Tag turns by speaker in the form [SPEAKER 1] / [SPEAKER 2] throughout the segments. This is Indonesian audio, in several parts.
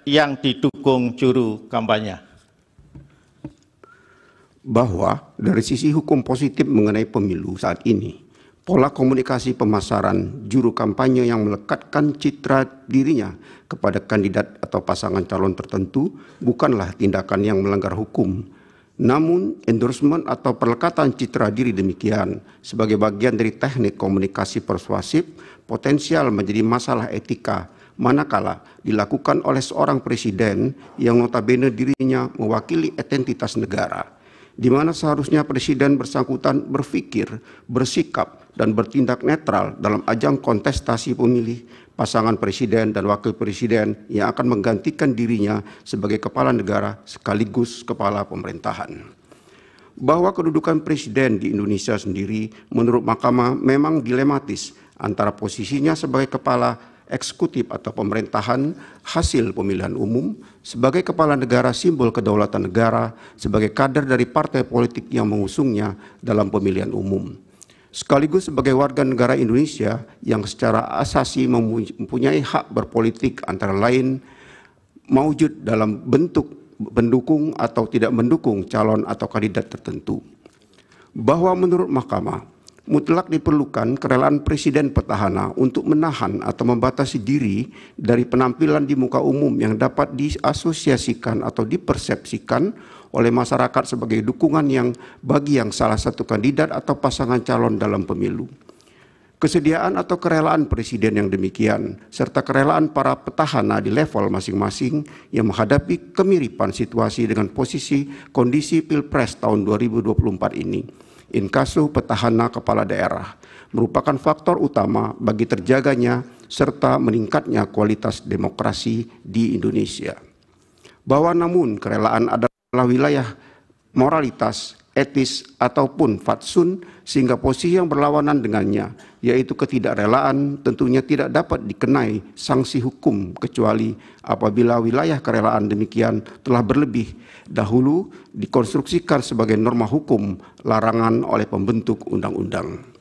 [SPEAKER 1] yang didukung juru kampanye.
[SPEAKER 2] Bahwa dari sisi hukum positif mengenai pemilu saat ini, pola komunikasi pemasaran juru kampanye yang melekatkan citra dirinya kepada kandidat atau pasangan calon tertentu bukanlah tindakan yang melanggar hukum. Namun, endorsement atau perlekatan citra diri demikian sebagai bagian dari teknik komunikasi persuasif potensial menjadi masalah etika manakala dilakukan oleh seorang presiden yang notabene dirinya mewakili identitas negara, di mana seharusnya presiden bersangkutan berpikir, bersikap, dan bertindak netral dalam ajang kontestasi pemilih pasangan presiden dan wakil presiden yang akan menggantikan dirinya sebagai kepala negara sekaligus kepala pemerintahan. Bahwa kedudukan presiden di Indonesia sendiri menurut Mahkamah memang dilematis antara posisinya sebagai kepala eksekutif atau pemerintahan hasil pemilihan umum, sebagai kepala negara simbol kedaulatan negara, sebagai kader dari partai politik yang mengusungnya dalam pemilihan umum, sekaligus sebagai warga negara Indonesia yang secara asasi mempunyai hak berpolitik antara lain mewujud dalam bentuk mendukung atau tidak mendukung calon atau kandidat tertentu. Bahwa menurut Mahkamah mutlak diperlukan kerelaan presiden petahana untuk menahan atau membatasi diri dari penampilan di muka umum yang dapat diasosiasikan atau dipersepsikan oleh masyarakat sebagai dukungan yang bagi yang salah satu kandidat atau pasangan calon dalam pemilu. Kesediaan atau kerelaan presiden yang demikian, serta kerelaan para petahana di level masing-masing yang menghadapi kemiripan situasi dengan posisi kondisi Pilpres tahun 2024 ini, inkasu petahana kepala daerah, merupakan faktor utama bagi terjaganya serta meningkatnya kualitas demokrasi di Indonesia. Bahwa namun kerelaan adalah wilayah moralitas, etis, ataupun fatsun, sehingga posisi yang berlawanan dengannya, yaitu ketidakrelaan, tentunya tidak dapat dikenai sanksi hukum kecuali apabila wilayah kerelaan demikian telah berlebih dahulu dikonstruksikan sebagai norma hukum larangan oleh pembentuk undang-undang.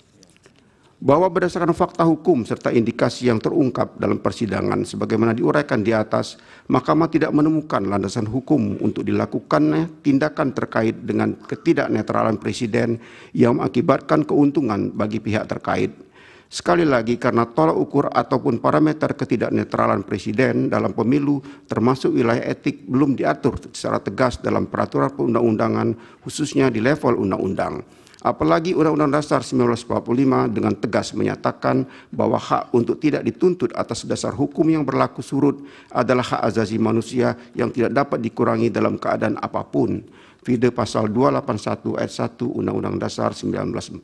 [SPEAKER 2] Bahwa berdasarkan fakta hukum serta indikasi yang terungkap dalam persidangan sebagaimana diuraikan di atas, Mahkamah tidak menemukan landasan hukum untuk dilakukannya tindakan terkait dengan ketidaknetralan presiden yang mengakibatkan keuntungan bagi pihak terkait. Sekali lagi, karena tolak ukur ataupun parameter ketidaknetralan presiden dalam pemilu termasuk wilayah etik belum diatur secara tegas dalam peraturan perundang-undangan khususnya di level undang-undang. Apalagi Undang-Undang Dasar 1945 dengan tegas menyatakan bahwa hak untuk tidak dituntut atas dasar hukum yang berlaku surut adalah hak asasi manusia yang tidak dapat dikurangi dalam keadaan apapun. Vide pasal 281 ayat 1 Undang-Undang Dasar 1945.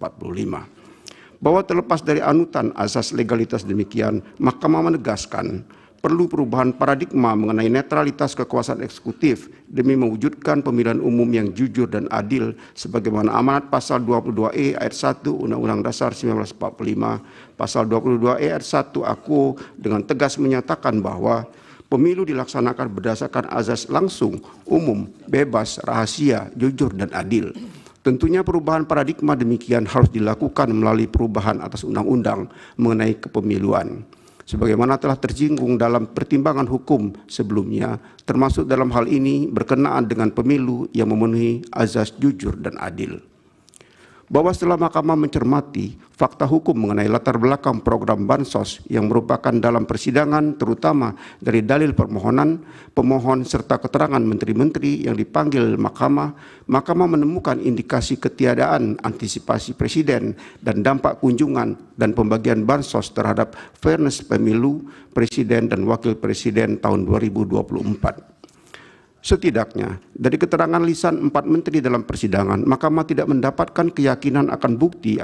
[SPEAKER 2] Bahwa terlepas dari anutan asas legalitas demikian, Mahkamah menegaskan perlu perubahan paradigma mengenai netralitas kekuasaan eksekutif demi mewujudkan pemilihan umum yang jujur dan adil sebagaimana amanat pasal 22E ayat 1 Undang-Undang Dasar 1945, pasal 22E ayat 1 AKUO dengan tegas menyatakan bahwa pemilu dilaksanakan berdasarkan azas langsung, umum, bebas, rahasia, jujur, dan adil. Tentunya perubahan paradigma demikian harus dilakukan melalui perubahan atas undang-undang mengenai kepemiluan. Sebagaimana telah tersinggung dalam pertimbangan hukum sebelumnya, termasuk dalam hal ini berkenaan dengan pemilu yang memenuhi azas jujur dan adil. Bahwa setelah Mahkamah mencermati fakta hukum mengenai latar belakang program Bansos yang merupakan dalam persidangan terutama dari dalil permohonan, pemohon serta keterangan menteri-menteri yang dipanggil Mahkamah, Mahkamah menemukan indikasi ketiadaan antisipasi presiden dan dampak kunjungan dan pembagian Bansos terhadap fairness pemilu presiden dan wakil presiden tahun 2024. Setidaknya, dari keterangan lisan 4 menteri dalam persidangan, Mahkamah tidak mendapatkan keyakinan akan bukti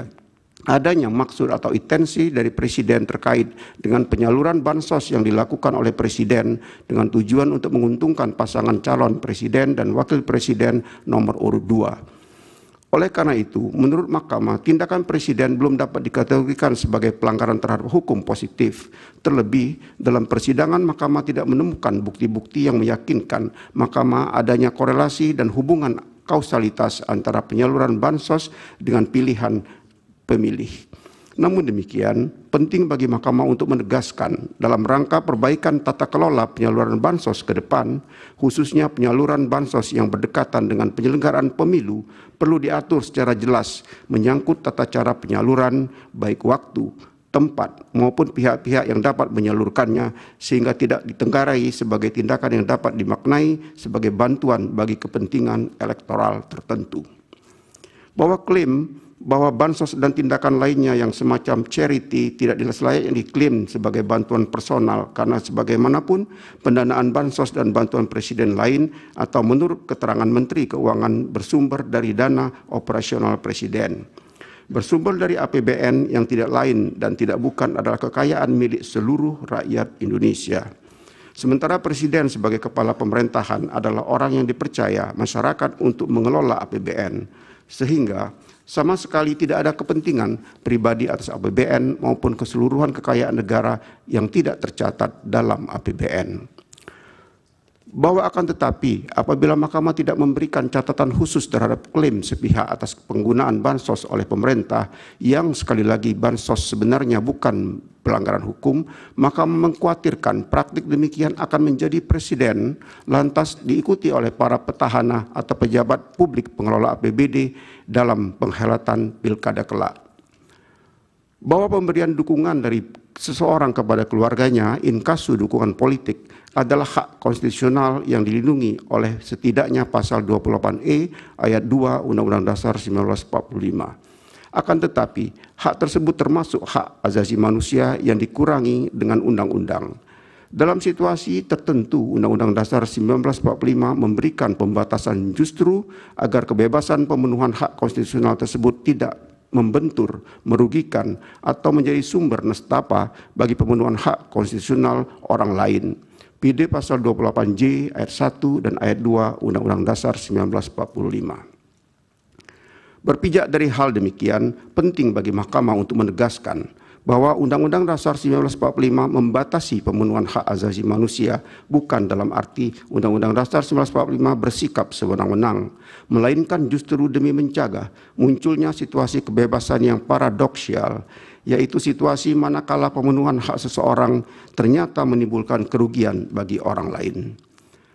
[SPEAKER 2] adanya maksud atau intensi dari presiden terkait dengan penyaluran bansos yang dilakukan oleh presiden dengan tujuan untuk menguntungkan pasangan calon presiden dan wakil presiden nomor urut 2. Oleh karena itu, menurut Mahkamah, tindakan presiden belum dapat dikategorikan sebagai pelanggaran terhadap hukum positif. Terlebih, dalam persidangan Mahkamah tidak menemukan bukti-bukti yang meyakinkan Mahkamah adanya korelasi dan hubungan kausalitas antara penyaluran bansos dengan pilihan pemilih. Namun demikian, penting bagi Mahkamah untuk menegaskan dalam rangka perbaikan tata kelola penyaluran bansos ke depan, khususnya penyaluran bansos yang berdekatan dengan penyelenggaraan pemilu, perlu diatur secara jelas menyangkut tata cara penyaluran, baik waktu, tempat, maupun pihak-pihak yang dapat menyalurkannya, sehingga tidak ditenggarai sebagai tindakan yang dapat dimaknai sebagai bantuan bagi kepentingan elektoral tertentu. Bahwa klaim bahwa bansos dan tindakan lainnya yang semacam charity tidak selayaknya diklaim sebagai bantuan personal karena sebagaimanapun pendanaan bansos dan bantuan presiden lain atau menurut keterangan Menteri Keuangan bersumber dari dana operasional presiden. Bersumber dari APBN yang tidak lain dan tidak bukan adalah kekayaan milik seluruh rakyat Indonesia. Sementara presiden sebagai kepala pemerintahan adalah orang yang dipercaya masyarakat untuk mengelola APBN, sehingga sama sekali tidak ada kepentingan pribadi atas APBN maupun keseluruhan kekayaan negara yang tidak tercatat dalam APBN. Bahwa akan tetapi apabila Mahkamah tidak memberikan catatan khusus terhadap klaim sepihak atas penggunaan bansos oleh pemerintah yang sekali lagi bansos sebenarnya bukan pelanggaran hukum, maka mengkhawatirkan praktik demikian akan menjadi presiden lantas diikuti oleh para petahana atau pejabat publik pengelola APBD dalam penghelatan pilkada kelak. Bahwa pemberian dukungan dari seseorang kepada keluarganya inkasu dukungan politik adalah hak konstitusional yang dilindungi oleh setidaknya pasal 28E ayat 2 Undang-Undang Dasar 1945. Akan tetapi, hak tersebut termasuk hak asasi manusia yang dikurangi dengan undang-undang. Dalam situasi tertentu, Undang-Undang Dasar 1945 memberikan pembatasan justru agar kebebasan pemenuhan hak konstitusional tersebut tidak membentur, merugikan, atau menjadi sumber nestapa bagi pemenuhan hak konstitusional orang lain. PD pasal 28J ayat 1 dan ayat 2 Undang-Undang Dasar 1945. Berpijak dari hal demikian, penting bagi Mahkamah untuk menegaskan bahwa Undang-Undang Dasar 1945 membatasi pemenuhan hak asasi manusia bukan dalam arti Undang-Undang Dasar 1945 bersikap sewenang-wenang, melainkan justru demi mencegah munculnya situasi kebebasan yang paradoksial, yaitu situasi manakala pemenuhan hak seseorang ternyata menimbulkan kerugian bagi orang lain.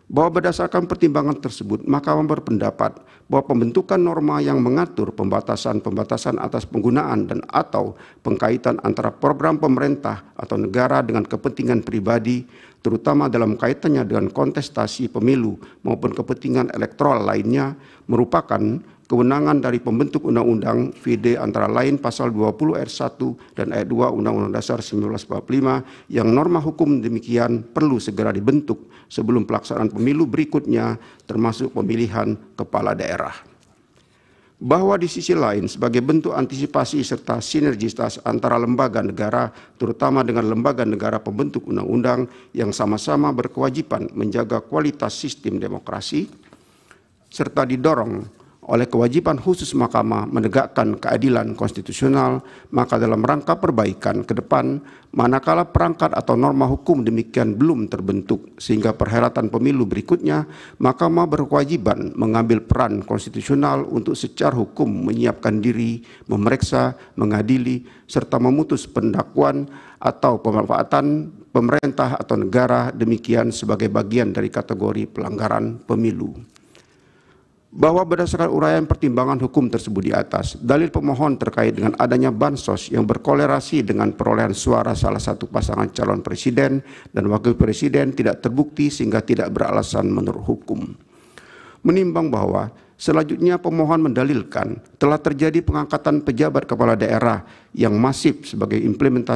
[SPEAKER 2] Bahwa berdasarkan pertimbangan tersebut, Mahkamah berpendapat bahwa pembentukan norma yang mengatur pembatasan-pembatasan atas penggunaan dan atau pengkaitan antara program pemerintah atau negara dengan kepentingan pribadi, terutama dalam kaitannya dengan kontestasi pemilu maupun kepentingan elektoral lainnya, merupakan kewenangan dari pembentuk undang-undang VD antara lain pasal 20 ayat 1 dan ayat 2 Undang-Undang Dasar 1945 yang norma hukum demikian perlu segera dibentuk sebelum pelaksanaan pemilu berikutnya termasuk pemilihan kepala daerah. Bahwa di sisi lain sebagai bentuk antisipasi serta sinergitas antara lembaga negara terutama dengan lembaga negara pembentuk undang-undang yang sama-sama berkewajiban menjaga kualitas sistem demokrasi serta didorong oleh kewajiban khusus Mahkamah menegakkan keadilan konstitusional, maka dalam rangka perbaikan ke depan, manakala perangkat atau norma hukum demikian belum terbentuk sehingga perhelatan pemilu berikutnya, Mahkamah berkewajiban mengambil peran konstitusional untuk secara hukum menyiapkan diri, memeriksa, mengadili, serta memutus pendakwaan atau pemanfaatan pemerintah atau negara demikian sebagai bagian dari kategori pelanggaran pemilu. Bahwa berdasarkan uraian pertimbangan hukum tersebut di atas, dalil pemohon terkait dengan adanya bansos yang berkolerasi dengan perolehan suara salah satu pasangan calon presiden dan wakil presiden tidak terbukti sehingga tidak beralasan menurut hukum. Menimbang bahwa selanjutnya pemohon mendalilkan telah terjadi pengangkatan pejabat kepala daerah yang masif sebagai implementasi